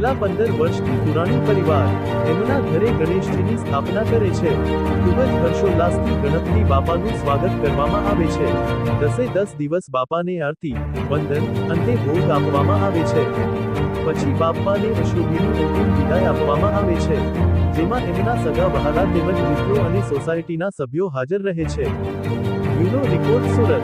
છેલ્લા 15 વર્ષથી પુરાણી પરિવાર એમના ઘરે ગણેશજીની સ્થાપના કરે છે. ખૂબ જ હર્ષોલ્લાસથી ગણપતિ બાપાનું સ્વાગત કરવામાં આવે છે. 10 દિવસ બાપાને આરતી, વંદન, અંતે ભોગ આપવામાં આવે છે. પછી બાપાને અશ્રુભીની અંતિમ વિદાય આપવામાં આવે છે, જેમાં એમના સગા વહાલા તેમજ મિત્રો અને સોસાયટીના સભ્યો હાજર રહે છે. Bureau report, Surat.